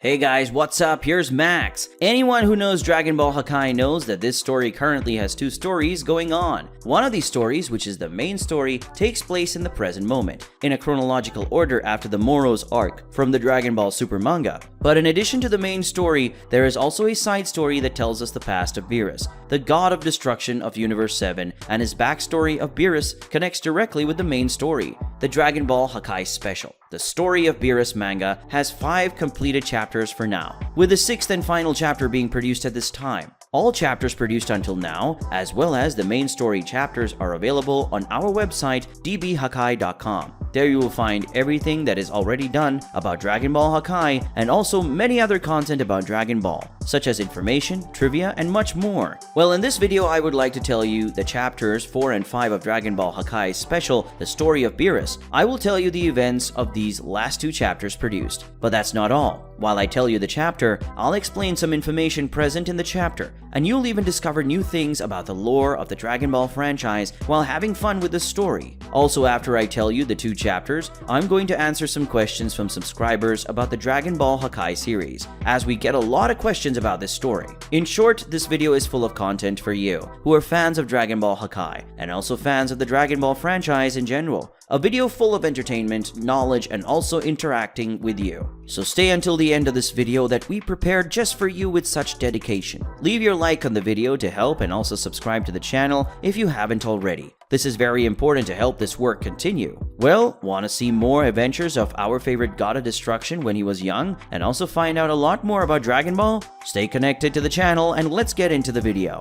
Hey guys, what's up? Here's Max. Anyone who knows Dragon Ball Hakai knows that this story currently has two stories going on. One of these stories, which is the main story, takes place in the present moment, in a chronological order after the Moros arc from the Dragon Ball Super manga. But in addition to the main story, there is also a side story that tells us the past of Beerus, the god of destruction of Universe 7, and his backstory of Beerus connects directly with the main story, the Dragon Ball Hakai Special. The Story of Beerus manga has 5 completed chapters for now, with the 6th and final chapter being produced at this time. All chapters produced until now, as well as the main story chapters, are available on our website dbhakai.com. There you will find everything that is already done about Dragon Ball Hakai and also many other content about Dragon Ball, such as information, trivia, and much more. Well, in this video I would like to tell you the chapters 4 and 5 of Dragon Ball Hakai Special, The Story of Beerus. I will tell you the events of these last 2 chapters produced. But that's not all. While I tell you the chapter, I'll explain some information present in the chapter, and you'll even discover new things about the lore of the Dragon Ball franchise while having fun with the story. Also, after I tell you the 2 chapters, I'm going to answer some questions from subscribers about the Dragon Ball Hakai series, as we get a lot of questions about this story. In short, this video is full of content for you who are fans of Dragon Ball Hakai and also fans of the Dragon Ball franchise in general. A video full of entertainment, knowledge, and also interacting with you. So stay until the end of this video that we prepared just for you with such dedication. Leave your like on the video to help and also subscribe to the channel if you haven't already. This is very important to help this work continue. Well, want to see more adventures of our favorite god of destruction when he was young and also find out a lot more about Dragon Ball? Stay connected to the channel and let's get into the video.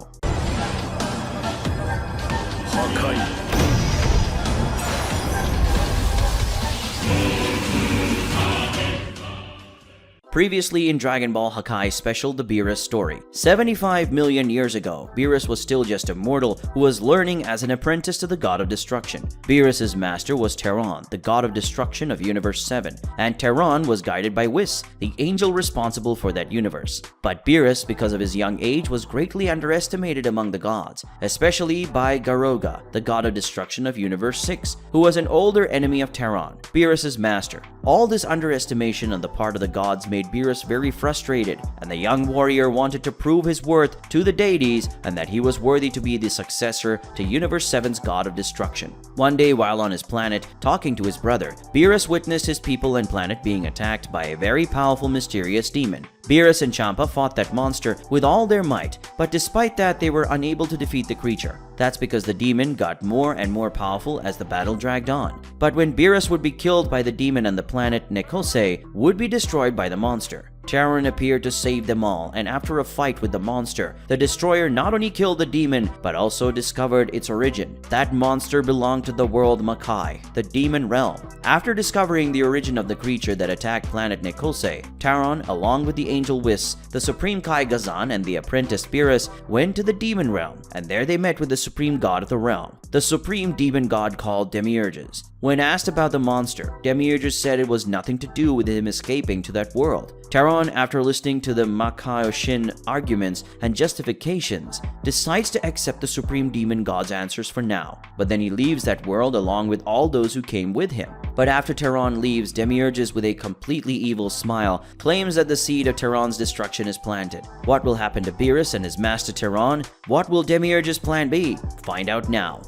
Hakai. Previously in Dragon Ball Hakai Special, the Beerus story. 75 million years ago, Beerus was still just a mortal who was learning as an apprentice to the god of destruction. Beerus' master was Terran, the god of destruction of Universe 7, and Terran was guided by Whis, the angel responsible for that universe. But Beerus, because of his young age, was greatly underestimated among the gods, especially by Garoga, the god of destruction of Universe 6, who was an older enemy of Terran, Beerus' master. All this underestimation on the part of the gods made Beerus very frustrated, and the young warrior wanted to prove his worth to the deities and that he was worthy to be the successor to Universe 7's god of destruction. One day, while on his planet talking to his brother, Beerus witnessed his people and planet being attacked by a very powerful mysterious demon. Beerus and Champa fought that monster with all their might, but despite that they were unable to defeat the creature. That's because the demon got more and more powerful as the battle dragged on. But when Beerus would be killed by the demon and the planet Nekose would be destroyed by the monster, Terran appeared to save them all, and after a fight with the monster, the destroyer not only killed the demon, but also discovered its origin. That monster belonged to the world Makai, the demon realm. After discovering the origin of the creature that attacked planet Nekose, Terran, along with the angel Whis, the supreme Kai Gazan, and the apprentice Beerus, went to the demon realm, and there they met with the supreme god of the realm, the supreme demon god called Demiurges. When asked about the monster, Demiurges said it was nothing to do with him escaping to that world. Terran, after listening to the Makaioshin arguments and justifications, decides to accept the supreme demon god's answers for now, but then he leaves that world along with all those who came with him. But after Terran leaves, Demiurges, with a completely evil smile, claims that the seed of Terran's destruction is planted. What will happen to Beerus and his master Terran? What will Demiurges' plan be? Find out now.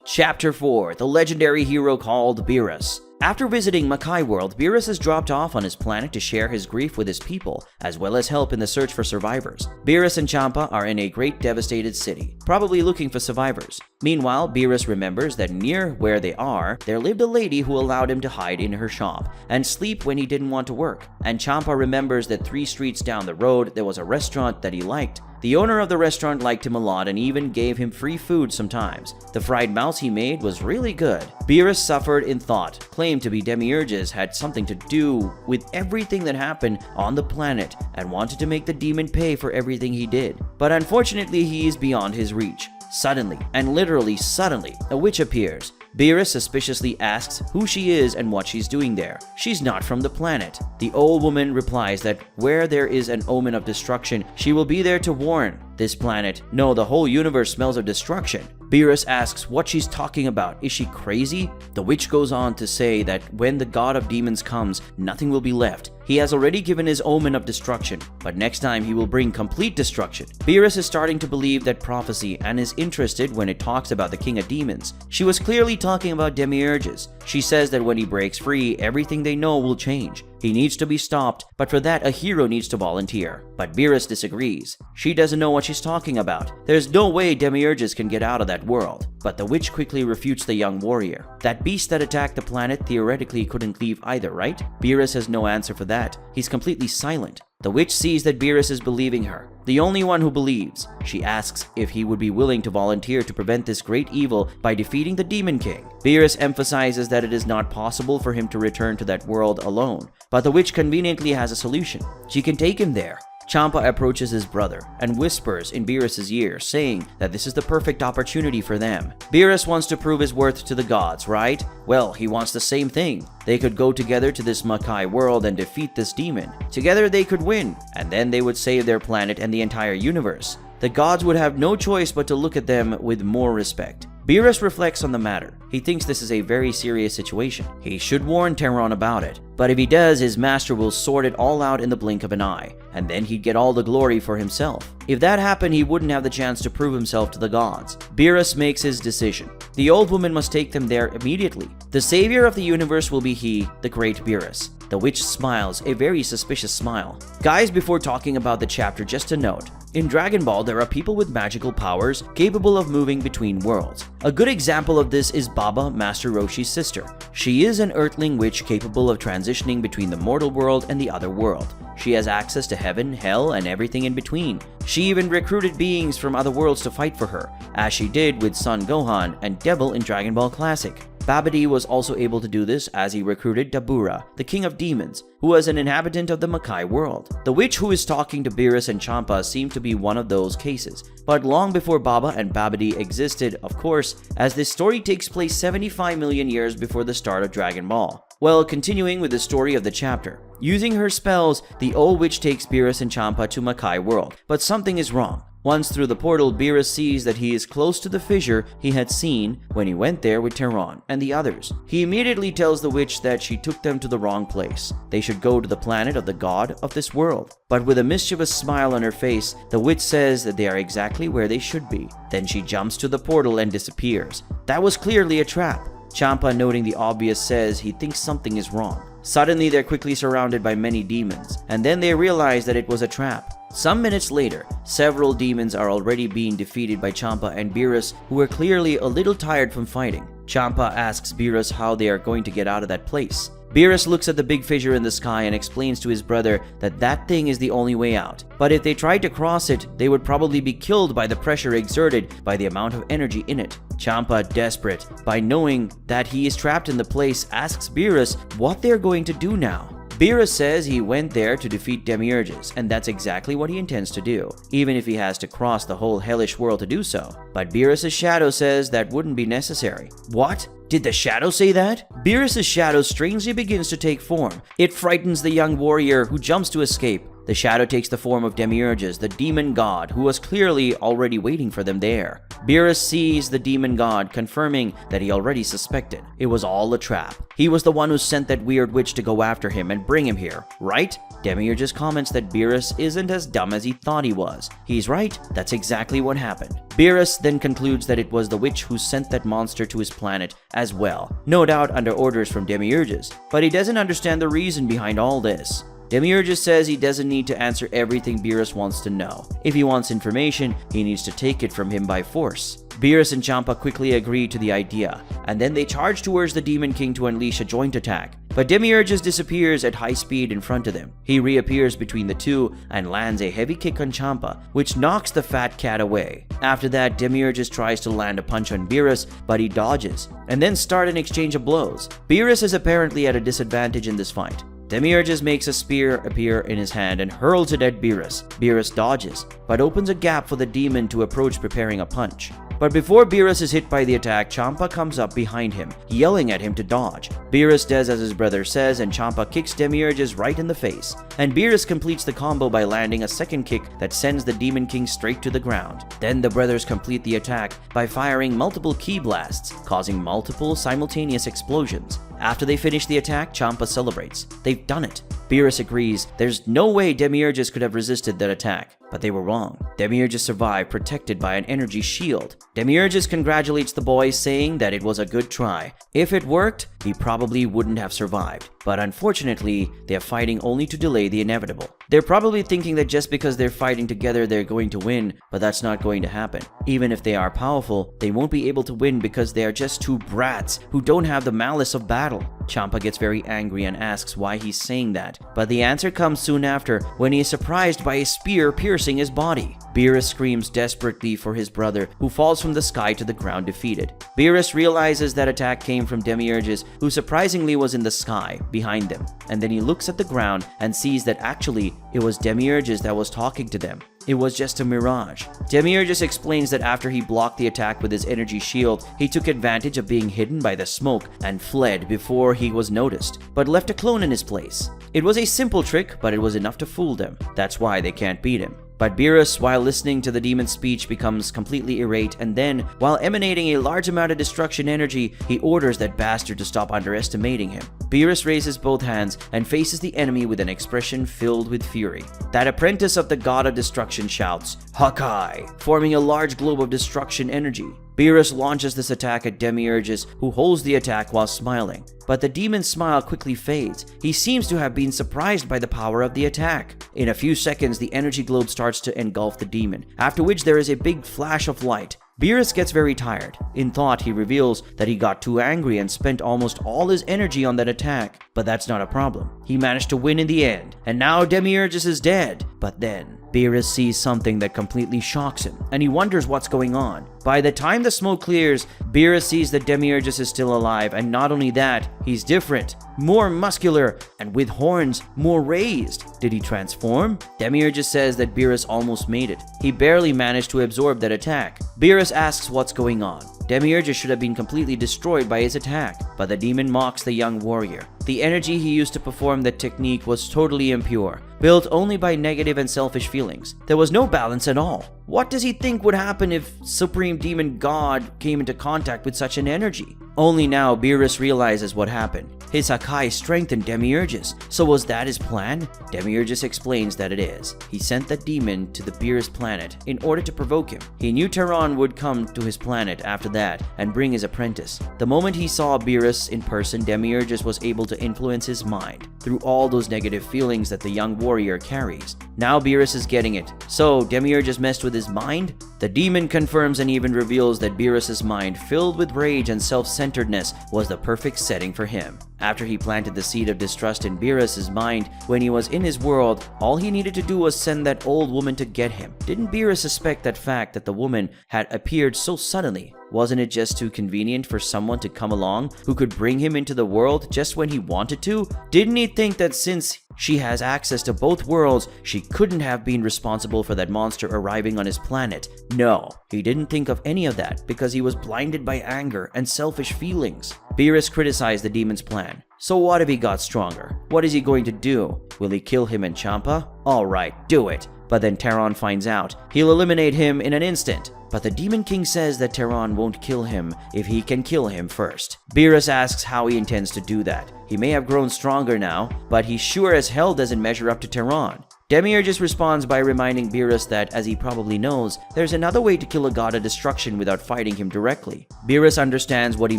Chapter 4, the legendary hero called Beerus. After visiting Makai World, Beerus is dropped off on his planet to share his grief with his people, as well as help in the search for survivors. Beerus and Champa are in a great devastated city, probably looking for survivors. Meanwhile, Beerus remembers that near where they are, there lived a lady who allowed him to hide in her shop and sleep when he didn't want to work. And Champa remembers that 3 streets down the road there was a restaurant that he liked. The owner of the restaurant liked him a lot and even gave him free food sometimes. The fried mouse he made was really good. Beerus suffered in thought, claimed to be Demiurges had something to do with everything that happened on the planet and wanted to make the demon pay for everything he did. But unfortunately, he is beyond his reach. Suddenly, and literally suddenly, a witch appears. Beerus suspiciously asks who she is and what she's doing there. She's not from the planet. The old woman replies that where there is an omen of destruction, she will be there to warn this planet. No, the whole universe smells of destruction. Beerus asks what she's talking about. Is she crazy? The witch goes on to say that when the god of demons comes, nothing will be left. He has already given his omen of destruction, but next time he will bring complete destruction. Beerus is starting to believe that prophecy and is interested when it talks about the king of demons. She was clearly talking about demiurges. She says that when he breaks free, everything they know will change. He needs to be stopped, but for that a hero needs to volunteer. But Beerus disagrees. She doesn't know what she's talking about. There's no way demiurges can get out of that world. But the witch quickly refutes the young warrior. That beast that attacked the planet theoretically couldn't leave either, right? Beerus has no answer for that. He's completely silent. The witch sees that Beerus is believing her, the only one who believes. She asks if he would be willing to volunteer to prevent this great evil by defeating the Demon King. Beerus emphasizes that it is not possible for him to return to that world alone, but the witch conveniently has a solution. She can take him there. Champa approaches his brother and whispers in Beerus' ear, saying that this is the perfect opportunity for them. Beerus wants to prove his worth to the gods, right? Well, he wants the same thing. They could go together to this Hakai world and defeat this demon. Together they could win, and then they would save their planet and the entire universe. The gods would have no choice but to look at them with more respect. Beerus reflects on the matter. He thinks this is a very serious situation. He should warn Terron about it. But if he does, his master will sort it all out in the blink of an eye, and then he'd get all the glory for himself. If that happened, he wouldn't have the chance to prove himself to the gods. Beerus makes his decision. The old woman must take them there immediately. The savior of the universe will be he, the great Beerus. The witch smiles, a very suspicious smile. Guys, before talking about the chapter, just a note. In Dragon Ball, there are people with magical powers capable of moving between worlds. A good example of this is Baba, Master Roshi's sister. She is an earthling witch capable of transitioning between the mortal world and the other world. She has access to heaven, hell, and everything in between. She even recruited beings from other worlds to fight for her, as she did with Son Gohan and Devil in Dragon Ball Classic. Babidi was also able to do this as he recruited Dabura, the king of demons, who was an inhabitant of the Hakai world. The witch who is talking to Beerus and Champa seemed to be one of those cases, but long before Baba and Babidi existed, of course, as this story takes place 75 million years before the start of Dragon Ball. Well, continuing with the story of the chapter. Using her spells, the old witch takes Beerus and Champa to Hakai world, but something is wrong. Once through the portal, Beerus sees that he is close to the fissure he had seen when he went there with Terron and the others. He immediately tells the witch that she took them to the wrong place. They should go to the planet of the god of this world. But with a mischievous smile on her face, the witch says that they are exactly where they should be. Then she jumps to the portal and disappears. That was clearly a trap. Champa, noting the obvious, says he thinks something is wrong. Suddenly, they're quickly surrounded by many demons, and then they realize that it was a trap. Some minutes later, several demons are already being defeated by Champa and Beerus, who are clearly a little tired from fighting. Champa asks Beerus how they are going to get out of that place. Beerus looks at the big fissure in the sky and explains to his brother that that thing is the only way out. But if they tried to cross it, they would probably be killed by the pressure exerted by the amount of energy in it. Champa, desperate by knowing that he is trapped in the place, asks Beerus what they're going to do now. Beerus says he went there to defeat demiurges, and that's exactly what he intends to do, even if he has to cross the whole hellish world to do so. But Beerus' shadow says that wouldn't be necessary. What? Did the shadow say that? Beerus' shadow strangely begins to take form. It frightens the young warrior, who jumps to escape. The shadow takes the form of Demiurgus, the demon god, who was clearly already waiting for them there. Beerus sees the demon god, confirming that he already suspected. It was all a trap. He was the one who sent that weird witch to go after him and bring him here, right? Demiurgus comments that Beerus isn't as dumb as he thought he was. He's right, that's exactly what happened. Beerus then concludes that it was the witch who sent that monster to his planet as well, no doubt under orders from Demiurgus, but he doesn't understand the reason behind all this. Demiurgus says he doesn't need to answer everything Beerus wants to know. If he wants information, he needs to take it from him by force. Beerus and Champa quickly agree to the idea, and then they charge towards the Demon King to unleash a joint attack. But Demiurgus disappears at high speed in front of them. He reappears between the two and lands a heavy kick on Champa, which knocks the fat cat away. After that, Demiurgus tries to land a punch on Beerus, but he dodges, and then start an exchange of blows. Beerus is apparently at a disadvantage in this fight. Demiurgus makes a spear appear in his hand and hurls it at Beerus. Beerus dodges, but opens a gap for the demon to approach, preparing a punch. But before Beerus is hit by the attack, Champa comes up behind him, yelling at him to dodge. Beerus does as his brother says, and Champa kicks Demiurgus right in the face. and Beerus completes the combo by landing a second kick that sends the Demon King straight to the ground. Then the brothers complete the attack by firing multiple ki blasts, causing multiple simultaneous explosions. After they finish the attack, Champa celebrates. They've done it. Beerus agrees there's no way Demiurgus could have resisted that attack, but they were wrong. Demiurgus survived, protected by an energy shield. Demiurgus congratulates the boys, saying that it was a good try. If it worked, he probably wouldn't have survived. But unfortunately, they're fighting only to delay the inevitable. They're probably thinking that just because they're fighting together, they're going to win, but that's not going to happen. Even if they are powerful, they won't be able to win because they are just two brats who don't have the malice of battle. Champa gets very angry and asks why he's saying that, but the answer comes soon after when he is surprised by a spear piercing his body. Beerus screams desperately for his brother, who falls from the sky to the ground defeated. Beerus realizes that attack came from Demiurgus, who surprisingly was in the sky behind them, and then he looks at the ground and sees that actually it was Demiurgus that was talking to them. It was just a mirage. Demiurgus explains that after he blocked the attack with his energy shield, he took advantage of being hidden by the smoke and fled before he was noticed, but left a clone in his place. It was a simple trick, but it was enough to fool them. That's why they can't beat him. But Beerus, while listening to the demon's speech, becomes completely irate, and then, while emanating a large amount of destruction energy, he orders that bastard to stop underestimating him. Beerus raises both hands and faces the enemy with an expression filled with fury. That apprentice of the god of destruction shouts, "Hakai!" forming a large globe of destruction energy. Beerus launches this attack at Demiurgus, who holds the attack while smiling. But the demon's smile quickly fades. He seems to have been surprised by the power of the attack. In a few seconds, the energy globe starts to engulf the demon, after which there is a big flash of light. Beerus gets very tired. In thought, he reveals that he got too angry and spent almost all his energy on that attack. But that's not a problem. He managed to win in the end, and now Demiurgus is dead. But then, Beerus sees something that completely shocks him, and he wonders what's going on. By the time the smoke clears, Beerus sees that Demiurgus is still alive, and not only that, he's different, more muscular, and with horns more raised. Did he transform? Demiurgus says that Beerus almost made it. He barely managed to absorb that attack. Beerus asks what's going on. Demiurgus should have been completely destroyed by his attack, but the demon mocks the young warrior. The energy he used to perform that technique was totally impure, built only by negative and selfish feelings. There was no balance at all. What does he think would happen if Supreme Demon God came into contact with such an energy? Only now Beerus realizes what happened. His Hakai strengthened Demiurgus. So was that his plan? Demiurgus explains that it is. He sent the demon to the Beerus planet in order to provoke him. He knew Terran would come to his planet after that and bring his apprentice. The moment he saw Beerus in person, Demiurgus was able to influence his mind through all those negative feelings that the young warrior carries. Now Beerus is getting it. So Demiurgus messed with his mind? The demon confirms and even reveals that Beerus's mind, filled with rage and self-centeredness, was the perfect setting for him. After he planted the seed of distrust in Beerus's mind when he was in his world, all he needed to do was send that old woman to get him. Didn't Beerus suspect that fact that the woman had appeared so suddenly? Wasn't it just too convenient for someone to come along who could bring him into the world just when he wanted to? Didn't he think that since she has access to both worlds, she couldn't have been responsible for that monster arriving on his planet? No, he didn't think of any of that because he was blinded by anger and selfish feelings. Beerus criticized the demon's plan. So what if he got stronger? What is he going to do? Will he kill him and Champa? Alright, do it. But then Terran finds out. He'll eliminate him in an instant. But the Demon King says that Terran won't kill him if he can kill him first. Beerus asks how he intends to do that. He may have grown stronger now, but he sure as hell doesn't measure up to Terran. Demiurgus responds by reminding Beerus that, as he probably knows, there's another way to kill a god of destruction without fighting him directly. Beerus understands what he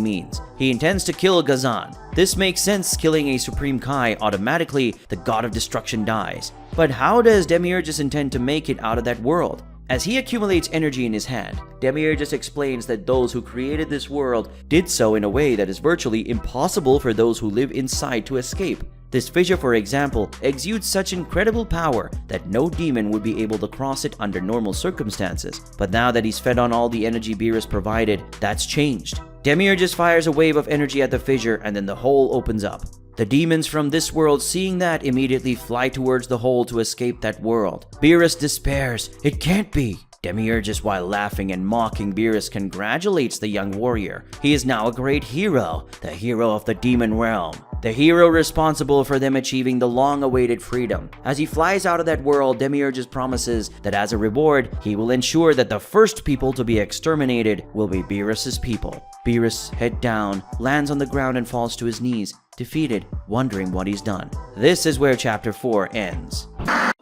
means. He intends to kill Gazan. This makes sense. Killing a Supreme Kai, automatically the god of destruction dies. But how does Demiurgus intend to make it out of that world? As he accumulates energy in his hand, Demiurgus explains that those who created this world did so in a way that is virtually impossible for those who live inside to escape. This fissure, for example, exudes such incredible power that no demon would be able to cross it under normal circumstances. But now that he's fed on all the energy Beerus provided, that's changed. Demiurgus fires a wave of energy at the fissure, and then the hole opens up. The demons from this world, seeing that, immediately fly towards the hole to escape that world. Beerus despairs. It can't be. Demiurgus, while laughing and mocking Beerus, congratulates the young warrior. He is now a great hero, the hero of the demon realm. the hero responsible for them achieving the long-awaited freedom. As he flies out of that world, Demiurgus promises that as a reward, he will ensure that the first people to be exterminated will be Beerus's people. Beerus, head down, lands on the ground and falls to his knees, defeated, wondering what he's done. This is where Chapter 4 ends.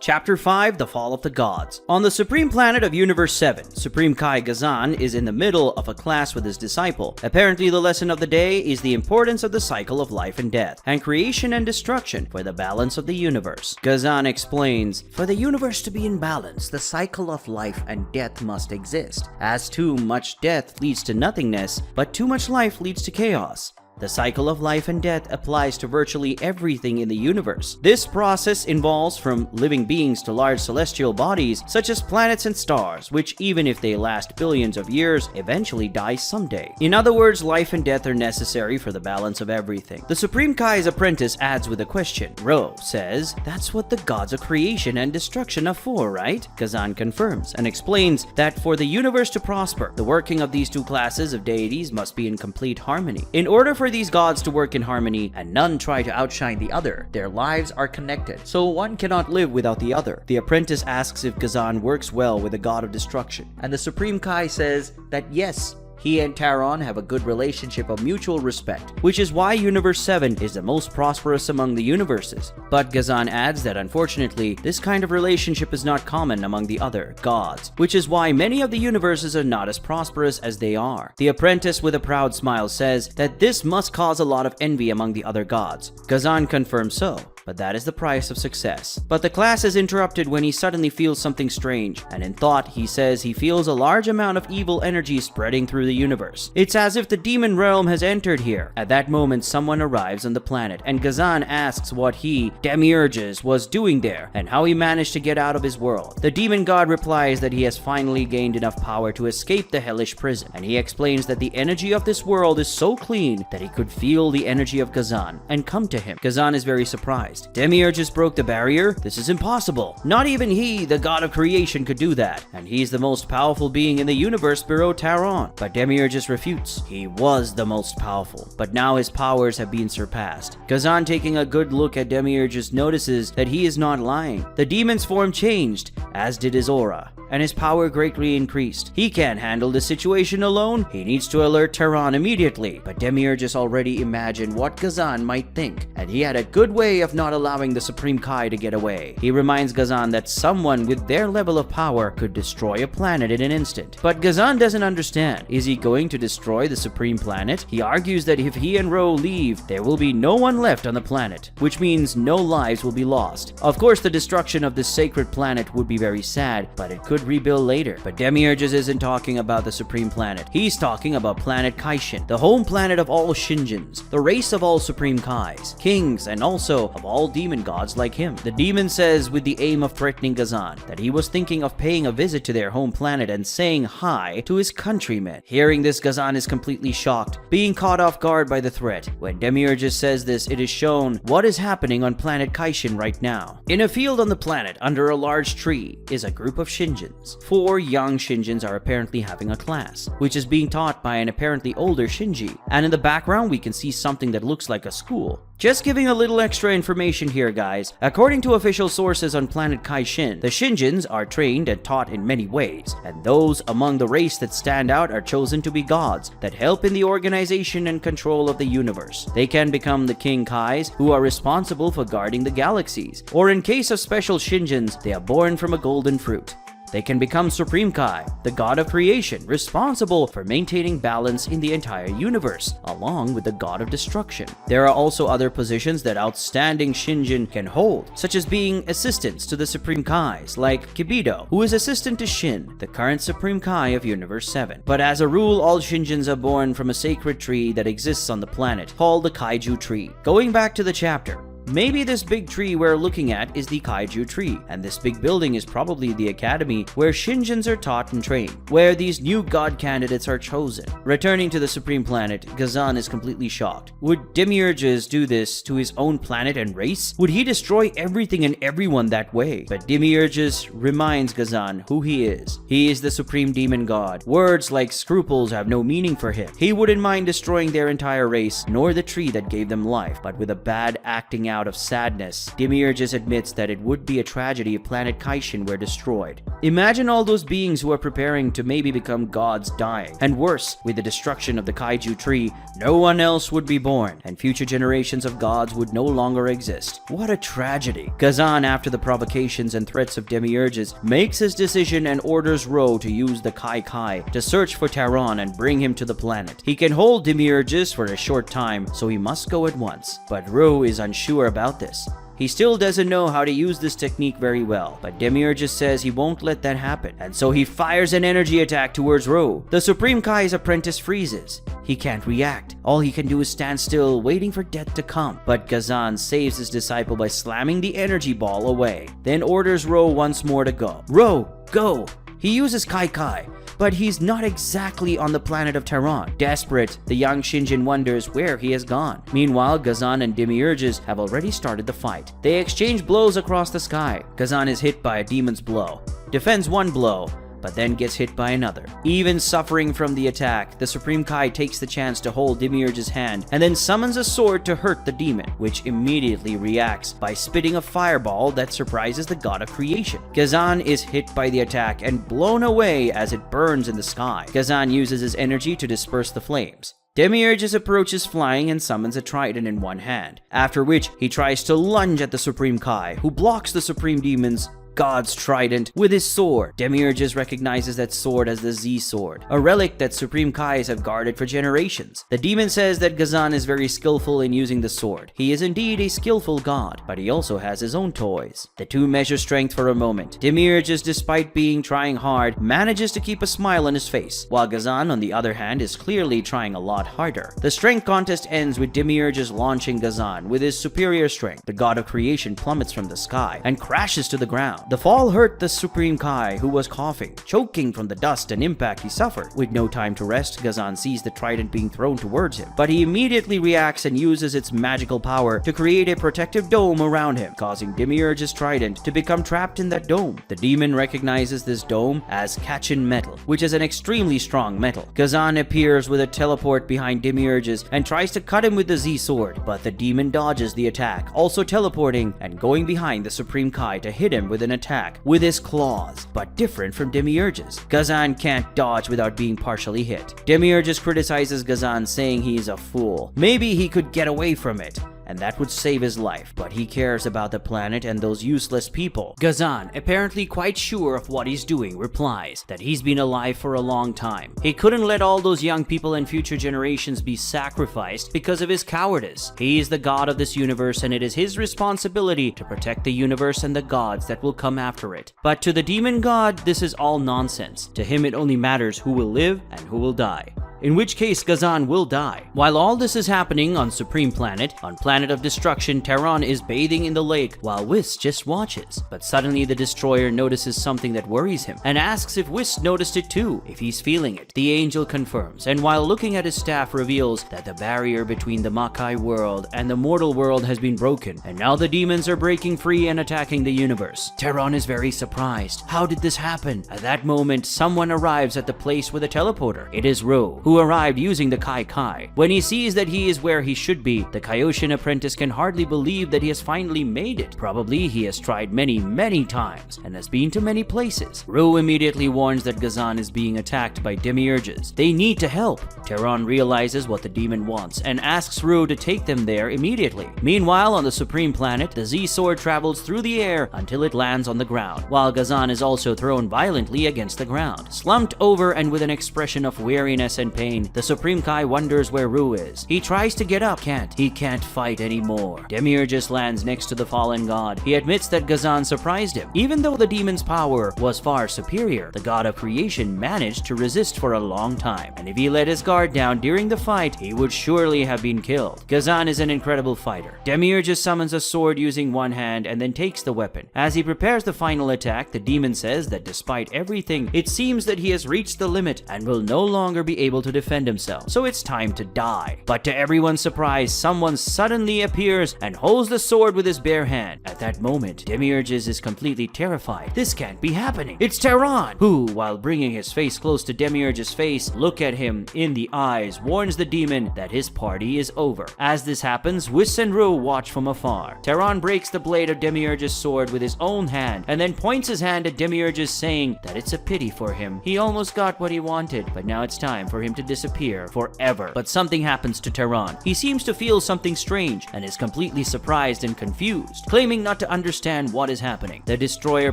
Chapter 5, The Fall of the Gods. On the supreme planet of Universe 7, Supreme Kai Gazan is in the middle of a class with his disciple. Apparently, the lesson of the day is the importance of the cycle of life and death, and creation and destruction for the balance of the universe. Gazan explains, "For the universe to be in balance, the cycle of life and death must exist. As too much death leads to nothingness, but too much life leads to chaos. The cycle of life and death applies to virtually everything in the universe. This process involves from living beings to large celestial bodies, such as planets and stars, which even if they last billions of years, eventually die someday. In other words, life and death are necessary for the balance of everything." The Supreme Kai's apprentice adds with a question. Ro says, "That's what the gods of creation and destruction are for, right?" Kazan confirms and explains that for the universe to prosper, the working of these two classes of deities must be in complete harmony. In order for these gods to work in harmony and none try to outshine the other, their lives are connected, so one cannot live without the other. The apprentice asks if Gazan works well with the god of destruction, and the Supreme Kai says that yes, he and Taron have a good relationship of mutual respect, which is why Universe 7 is the most prosperous among the universes. But Gazan adds that unfortunately, this kind of relationship is not common among the other gods, which is why many of the universes are not as prosperous as they are. The apprentice with a proud smile says that this must cause a lot of envy among the other gods. Gazan confirms so, but that is the price of success. But the class is interrupted when he suddenly feels something strange, and in thought he says he feels a large amount of evil energy spreading through the universe. It's as if the demon realm has entered here. At that moment, someone arrives on the planet, and Gazan asks what he, Demiurgus, was doing there, and how he managed to get out of his world. The demon god replies that he has finally gained enough power to escape the hellish prison, and he explains that the energy of this world is so clean that he could feel the energy of Gazan and come to him. Gazan is very surprised. Demiurgus broke the barrier? This is impossible. Not even he, the god of creation, could do that, and he's the most powerful being in the universe below Taron. But Demiurgus refutes. He was the most powerful, but now his powers have been surpassed. Gazan, taking a good look at Demiurgus, notices that he is not lying. The demon's form changed, as did his aura, and his power greatly increased. He can't handle the situation alone. He needs to alert Taron immediately, but Demiurgus already imagined what Gazan might think, and he had a good way of not allowing the Supreme Kai to get away. He reminds Gazan that someone with their level of power could destroy a planet in an instant. But Gazan doesn't understand. Is he going to destroy the Supreme Planet? He argues that if he and Ro leave, there will be no one left on the planet, which means no lives will be lost. Of course, the destruction of this sacred planet would be very sad, but it could rebuild later. But Demiurgus isn't talking about the Supreme Planet. He's talking about planet Kaishin, the home planet of all Shinjins, the race of all Supreme Kais, kings, and also of all demon gods like him. The demon says, with the aim of threatening Gazan, that he was thinking of paying a visit to their home planet and saying hi to his countrymen. Hearing this, Gazan is completely shocked, being caught off guard by the threat. When Demiurgus says this, it is shown what is happening on planet Kaishin right now. In a field on the planet, under a large tree, is a group of Shinjins. 4 young Shinjins are apparently having a class, which is being taught by an apparently older Shinji, and in the background we can see something that looks like a school. Just giving a little extra information here, guys. According to official sources on planet Kaishin, the Shinjins are trained and taught in many ways, and those among the race that stand out are chosen to be gods that help in the organization and control of the universe. They can become the King Kais, who are responsible for guarding the galaxies, or in case of special Shinjins, they are born from a golden fruit. They can become Supreme Kai, the god of creation, responsible for maintaining balance in the entire universe, along with the god of destruction. There are also other positions that outstanding Shinjin can hold, such as being assistants to the Supreme Kais, like Kibido, who is assistant to Shin, the current Supreme Kai of Universe 7. But as a rule, all Shinjins are born from a sacred tree that exists on the planet, called the Kaiju Tree. Going back to the chapter, Maybe this big tree we're looking at is the Kaiju Tree, and this big building is probably the academy where Shinjins are taught and trained, where these new god candidates are chosen. Returning to the Supreme Planet, Gazan is completely shocked. Would Demiurgus do this to his own planet and race? Would he destroy everything and everyone that way? But Demiurgus reminds Gazan who he is. He is the supreme demon god. Words like scruples have no meaning for him. He wouldn't mind destroying their entire race, nor the tree that gave them life. But with a bad acting out of sadness, Demiurgus admits that it would be a tragedy if planet Kaishin were destroyed. Imagine all those beings who are preparing to maybe become gods dying. And worse, with the destruction of the Kaiju Tree, no one else would be born, and future generations of gods would no longer exist. What a tragedy. Gazan, after the provocations and threats of Demiurgus, makes his decision and orders Ro to use the Hakai to search for Terran and bring him to the planet. He can hold Demiurgus for a short time, so he must go at once. But Ro is unsure about this. He still doesn't know how to use this technique very well, but Demiurgus says he won't let that happen, and so he fires an energy attack towards Ro. The Supreme Kai's apprentice freezes. He can't react. All he can do is stand still, waiting for death to come. But Gazan saves his disciple by slamming the energy ball away, then orders Ro once more to go. Ro, go! He uses Kai, but he's not exactly on the planet of Terran. Desperate, the young Shinjin wonders where he has gone. Meanwhile, Gazan and Demiurgus have already started the fight. They exchange blows across the sky. Gazan is hit by a demon's blow, defends one blow, but then gets hit by another. Even suffering from the attack, the Supreme Kai takes the chance to hold Demiurgus' hand and then summons a sword to hurt the demon, which immediately reacts by spitting a fireball that surprises the god of creation. Gazan is hit by the attack and blown away as it burns in the sky. Gazan uses his energy to disperse the flames. Demiurgus approaches flying and summons a trident in one hand, after which he tries to lunge at the Supreme Kai, who blocks the Supreme Demon's God's trident with his sword. Demiurgus recognizes that sword as the Z sword, a relic that Supreme Kais have guarded for generations. The demon says that Gazan is very skillful in using the sword. He is indeed a skillful god, but he also has his own toys. The two measure strength for a moment. Demiurgus, despite trying hard, manages to keep a smile on his face, while Gazan, on the other hand, is clearly trying a lot harder. The strength contest ends with Demiurgus launching Gazan with his superior strength. The god of creation plummets from the sky and crashes to the ground. The fall hurt the Supreme Kai, who was coughing, choking from the dust and impact he suffered. With no time to rest, Gazan sees the trident being thrown towards him, but he immediately reacts and uses its magical power to create a protective dome around him, causing Demiurgus' trident to become trapped in that dome. The demon recognizes this dome as Kachin metal, which is an extremely strong metal. Gazan appears with a teleport behind Demiurgus and tries to cut him with the Z sword, but the demon dodges the attack, also teleporting and going behind the Supreme Kai to hit him with an attack with his claws, but different from Demiurgus. Gazan can't dodge without being partially hit. Demiurgus criticizes Gazan, saying he is a fool. Maybe he could get away from it, and that would save his life, but he cares about the planet and those useless people. Gazan, apparently quite sure of what he's doing, replies that he's been alive for a long time. He couldn't let all those young people and future generations be sacrificed because of his cowardice. He is the god of this universe, and it is his responsibility to protect the universe and the gods that will come after it. But to the demon god, this is all nonsense. To him, it only matters who will live and who will die, in which case Gazan will die. While all this is happening on Supreme Planet, on Planet of Destruction, Terran is bathing in the lake while Whis just watches. But suddenly the Destroyer notices something that worries him and asks if Whis noticed it too, if he's feeling it. The angel confirms, and while looking at his staff reveals that the barrier between the Makai world and the mortal world has been broken, and now the demons are breaking free and attacking the universe. Terran is very surprised. How did this happen? At that moment, someone arrives at the place with a teleporter. It is Ro, who arrived using the Kai. When he sees that he is where he should be, the Kaioshin apprentice can hardly believe that he has finally made it. Probably he has tried many times and has been to many places. Ro immediately warns that Gazan is being attacked by Demiurgus. They need to help. Terran realizes what the demon wants and asks Ro to take them there immediately. Meanwhile, on the Supreme Planet, the Z sword travels through the air until it lands on the ground, while Gazan is also thrown violently against the ground. Slumped over and with an expression of weariness and pain, pain. The Supreme Kai wonders where Ru is. He tries to get up, can't. He can't fight anymore. Demiurgus lands next to the fallen god. He admits that Gazan surprised him. Even though the demon's power was far superior, the god of creation managed to resist for a long time. And if he let his guard down during the fight, he would surely have been killed. Gazan is an incredible fighter. Demiurgus summons a sword using one hand and then takes the weapon. As he prepares the final attack, the demon says that despite everything, it seems that he has reached the limit and will no longer be able to defend himself. So it's time to die. But to everyone's surprise, someone suddenly appears and holds the sword with his bare hand. At that moment, Demiurgus is completely terrified. This can't be happening. It's Terran, who, while bringing his face close to Demiurgus' face, look at him in the eyes, warns the demon that his party is over. As this happens, Whis and Ru watch from afar. Terran breaks the blade of Demiurgus' sword with his own hand and then points his hand at Demiurgus, saying that it's a pity for him. He almost got what he wanted, but now it's time for him to disappear forever. But something happens to Terran. He seems to feel something strange and is completely surprised and confused, claiming not to understand what is happening. The destroyer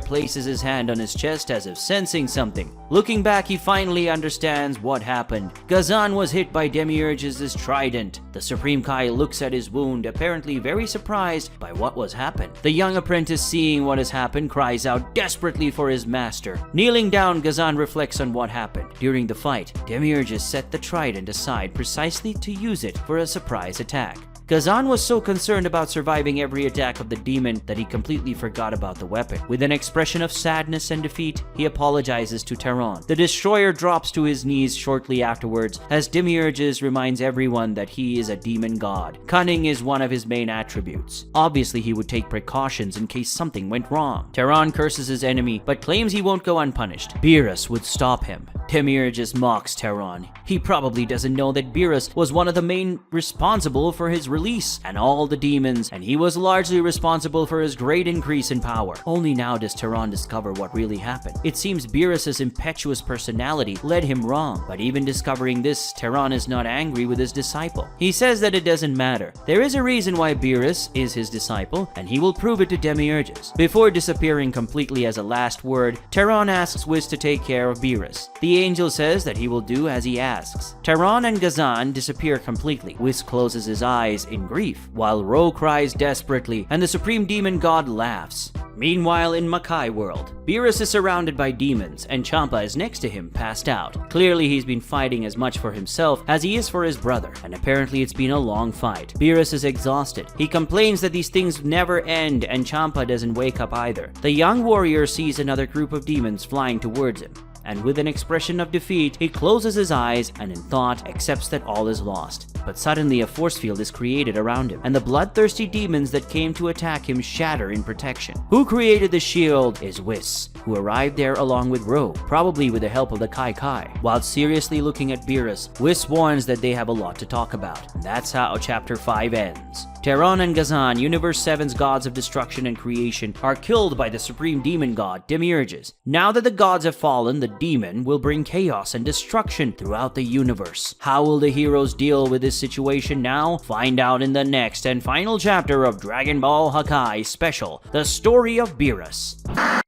places his hand on his chest as if sensing something. Looking back, he finally understands what happened. Gazan was hit by Demiurgus' trident. The Supreme Kai looks at his wound, apparently very surprised by what was happened. The young apprentice, seeing what has happened, cries out desperately for his master. Kneeling down, Gazan reflects on what happened. During the fight, Demiurgus set the trident aside precisely to use it for a surprise attack. Gazan was so concerned about surviving every attack of the demon that he completely forgot about the weapon. With an expression of sadness and defeat, he apologizes to Terran. The destroyer drops to his knees shortly afterwards, as Demiurgus reminds everyone that he is a demon god. Cunning is one of his main attributes. Obviously, he would take precautions in case something went wrong. Terran curses his enemy, but claims he won't go unpunished. Beerus would stop him. Demiurgus mocks Terran. He probably doesn't know that Beerus was one of the main responsible for his release and all the demons, and he was largely responsible for his great increase in power. Only now does Terran discover what really happened. It seems Beerus' impetuous personality led him wrong, but even discovering this, Terran is not angry with his disciple. He says that it doesn't matter. There is a reason why Beerus is his disciple, and he will prove it to Demiurgus. Before disappearing completely as a last word, Terran asks Whis to take care of Beerus. The angel says that he will do as he asks. Terran and Gazan disappear completely. Whis closes his eyes in grief, while Ro cries desperately, and the Supreme Demon God laughs. Meanwhile, in Hakai world, Beerus is surrounded by demons, and Champa is next to him, passed out. Clearly, he's been fighting as much for himself as he is for his brother, and apparently it's been a long fight. Beerus is exhausted. He complains that these things never end, and Champa doesn't wake up either. The young warrior sees another group of demons flying towards him, and with an expression of defeat, he closes his eyes and in thought accepts that all is lost. But suddenly a force field is created around him, and the bloodthirsty demons that came to attack him shatter in protection. Who created the shield is Whis, who arrived there along with Ro, probably with the help of the Kai. While seriously looking at Beerus, Whis warns that they have a lot to talk about. And that's how Chapter 5 ends. Terran and Gazan, Universe 7's gods of destruction and creation, are killed by the supreme demon god, Demiurgus. Now that the gods have fallen, the demon will bring chaos and destruction throughout the universe. How will the heroes deal with this situation now? Find out in the next and final chapter of Dragon Ball Hakai Special, The Story of Beerus.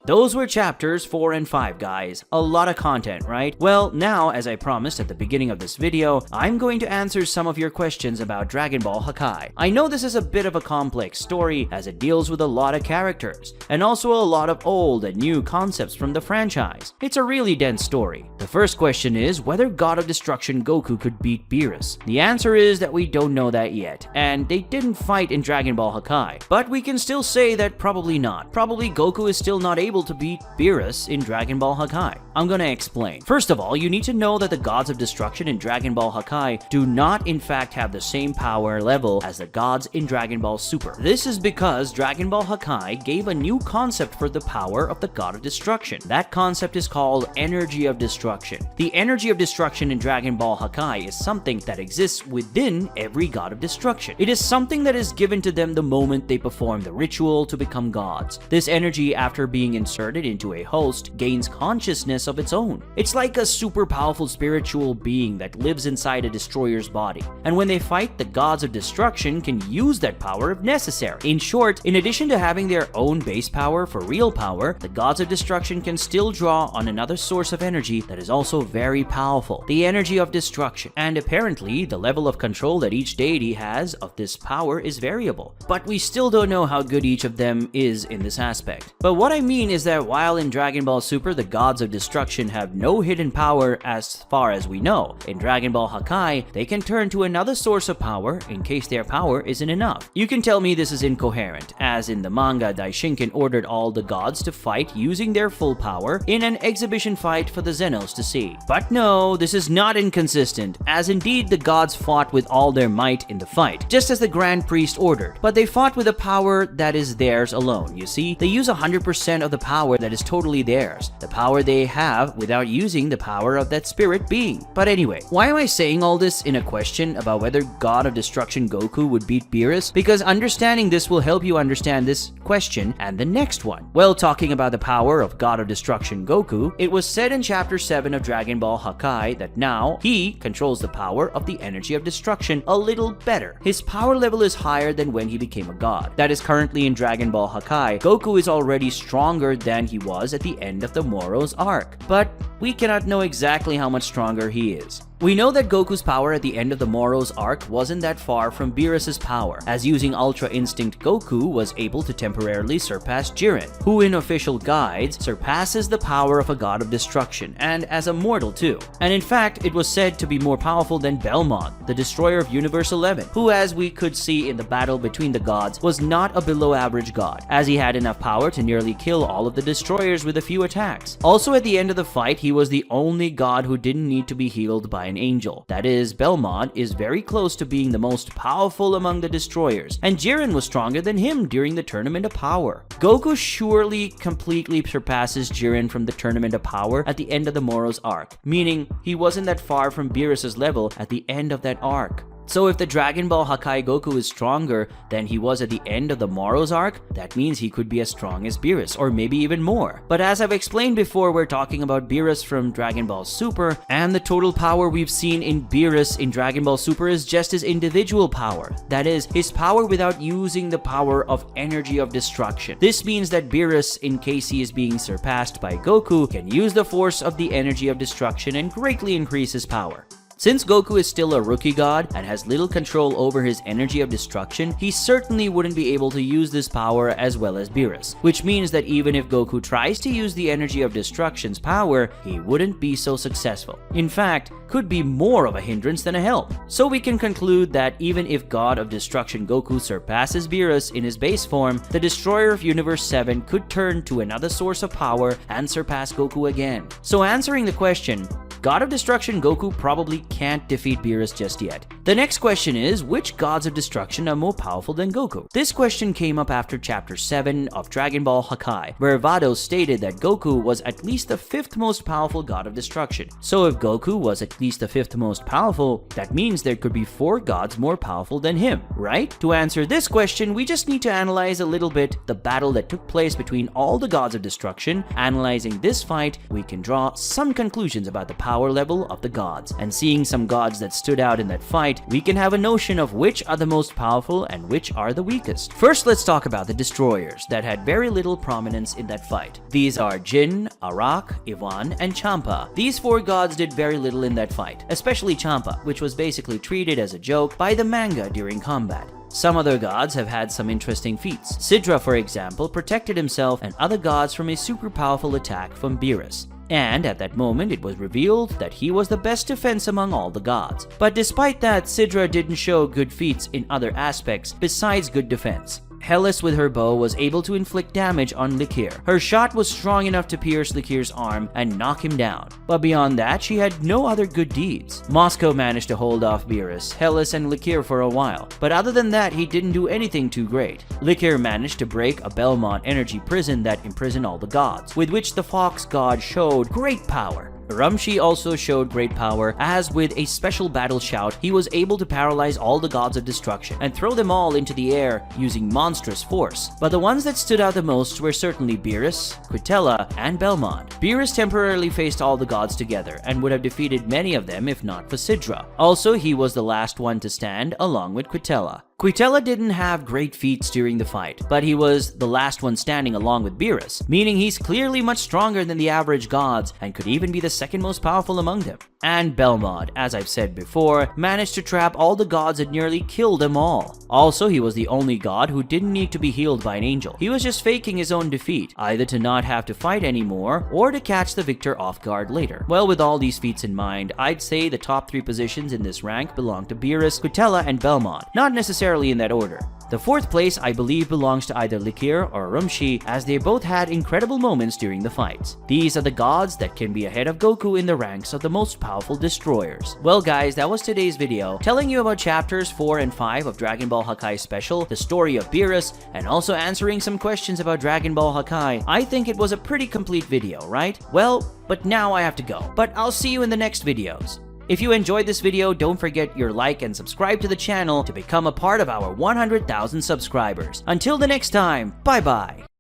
Those were chapters 4 and 5, guys. A lot of content, right? Well, now, as I promised at the beginning of this video, I'm going to answer some of your questions about Dragon Ball Hakai. I know this is a bit of a complex story, as it deals with a lot of characters, and also a lot of old and new concepts from the franchise. It's a really dense story. The first question is whether God of Destruction Goku could beat Beerus. The answer is that we don't know that yet, and they didn't fight in Dragon Ball Hakai. But we can still say that probably not. Probably Goku is still not able to beat Beerus in Dragon Ball Hakai. I'm gonna explain. First of all, you need to know that the gods of destruction in Dragon Ball Hakai do not in fact have the same power level as the gods in Dragon Ball Super. This is because Dragon Ball Hakai gave a new concept for the power of the god of destruction. That concept is called energy of destruction. The energy of destruction in Dragon Ball Hakai is something that exists within every god of destruction. It is something that is given to them the moment they perform the ritual to become gods. This energy, after being inserted into a host, gains consciousness of its own. It's like a super powerful spiritual being that lives inside a destroyer's body. And when they fight, the gods of destruction can use use that power if necessary. In short, in addition to having their own base power for real power, the gods of destruction can still draw on another source of energy that is also very powerful, the energy of destruction. And apparently, the level of control that each deity has of this power is variable. But we still don't know how good each of them is in this aspect. But what I mean is that while in Dragon Ball Super the gods of destruction have no hidden power as far as we know, in Dragon Ball Hakai they can turn to another source of power in case their power isn't enough. You can tell me this is incoherent, as in the manga Daishinken ordered all the gods to fight using their full power in an exhibition fight for the Zenos to see. But no, this is not inconsistent, as indeed the gods fought with all their might in the fight, just as the Grand Priest ordered, but they fought with a power that is theirs alone. You see, they use 100% of the power that is totally theirs, the power they have without using the power of that spirit being. But anyway, why am I saying all this in a question about whether God of Destruction Goku would beat Beerus? Because understanding this will help you understand this question and the next one. Well, talking about the power of God of Destruction Goku, it was said in chapter 7 of Dragon Ball Hakai that now he controls the power of the energy of destruction a little better. His power level is higher than when he became a god. That is currently in Dragon Ball Hakai. Goku is already stronger than he was at the end of the Moro's arc, but we cannot know exactly how much stronger he is. We know that Goku's power at the end of the Moro's arc wasn't that far from Beerus' power, as using Ultra Instinct Goku was able to temporarily surpass Jiren, who in official guides surpasses the power of a god of destruction, and as a mortal too. And in fact, it was said to be more powerful than Belmont, the destroyer of Universe 11, who as we could see in the battle between the gods was not a below average god, as he had enough power to nearly kill all of the destroyers with a few attacks. Also at the end of the fight, he was the only god who didn't need to be healed by an angel. That is, Belmont is very close to being the most powerful among the destroyers, and Jiren was stronger than him during the Tournament of Power. Goku surely completely surpasses Jiren from the Tournament of Power at the end of the Moro's arc, meaning he wasn't that far from Beerus' level at the end of that arc. So if the Dragon Ball Hakai Goku is stronger than he was at the end of the Moro's arc, that means he could be as strong as Beerus, or maybe even more. But as I've explained before, we're talking about Beerus from Dragon Ball Super, and the total power we've seen in Beerus in Dragon Ball Super is just his individual power. That is, his power without using the power of energy of destruction. This means that Beerus, in case he is being surpassed by Goku, can use the force of the energy of destruction and greatly increase his power. Since Goku is still a rookie god and has little control over his energy of destruction, he certainly wouldn't be able to use this power as well as Beerus, which means that even if Goku tries to use the energy of destruction's power, he wouldn't be so successful. In fact, could be more of a hindrance than a help. So we can conclude that even if God of Destruction Goku surpasses Beerus in his base form, the Destroyer of Universe 7 could turn to another source of power and surpass Goku again. So answering the question, God of Destruction Goku probably can't defeat Beerus just yet. The next question is, which gods of destruction are more powerful than Goku? This question came up after chapter 7 of Dragon Ball Hakai, where Vados stated that Goku was at least the 5th most powerful god of destruction. So if Goku was at least the 5th most powerful, that means there could be 4 gods more powerful than him, right? To answer this question, we just need to analyze a little bit the battle that took place between all the gods of destruction. Analyzing this fight, we can draw some conclusions about the power level of the gods, and seeing some gods that stood out in that fight, we can have a notion of which are the most powerful and which are the weakest. First, let's talk about the destroyers that had very little prominence in that fight. These are Jin, Arak, Ivan, and Champa. These 4 gods did very little in that fight, especially Champa, which was basically treated as a joke by the manga during combat. Some other gods have had some interesting feats. Sidra, for example, protected himself and other gods from a super powerful attack from Beerus. And at that moment, it was revealed that he was the best defense among all the gods. But despite that, Sidra didn't show good feats in other aspects besides good defense. Hellas with her bow was able to inflict damage on Likir. Her shot was strong enough to pierce Likir's arm and knock him down. But beyond that, she had no other good deeds. Moscow managed to hold off Beerus, Hellas, and Likir for a while. But other than that, he didn't do anything too great. Likir managed to break a Belmont energy prison that imprisoned all the gods, with which the Fox god showed great power. Ramshi also showed great power, as with a special battle shout, he was able to paralyze all the gods of destruction and throw them all into the air using monstrous force. But the ones that stood out the most were certainly Beerus, Quitella, and Belmont. Beerus temporarily faced all the gods together and would have defeated many of them if not for Sidra. Also, he was the last one to stand along with Quitella. Quitella didn't have great feats during the fight, but he was the last one standing along with Beerus, meaning he's clearly much stronger than the average gods and could even be the second most powerful among them. And Belmod, as I've said before, managed to trap all the gods and nearly kill them all. Also, he was the only god who didn't need to be healed by an angel. He was just faking his own defeat, either to not have to fight anymore or to catch the victor off guard later. Well, with all these feats in mind, I'd say the top 3 positions in this rank belong to Beerus, Quitella, and Belmod, not necessarily in that order. The 4th place I believe belongs to either Likir or Rumshi, as they both had incredible moments during the fights. These are the gods that can be ahead of Goku in the ranks of the most powerful destroyers. Well guys, that was today's video, telling you about chapters 4 and 5 of Dragon Ball Hakai Special, the story of Beerus, and also answering some questions about Dragon Ball Hakai. I think it was a pretty complete video, right? Well, but now I have to go. But I'll see you in the next videos. If you enjoyed this video, don't forget your like and subscribe to the channel to become a part of our 100,000 subscribers. Until the next time, bye bye!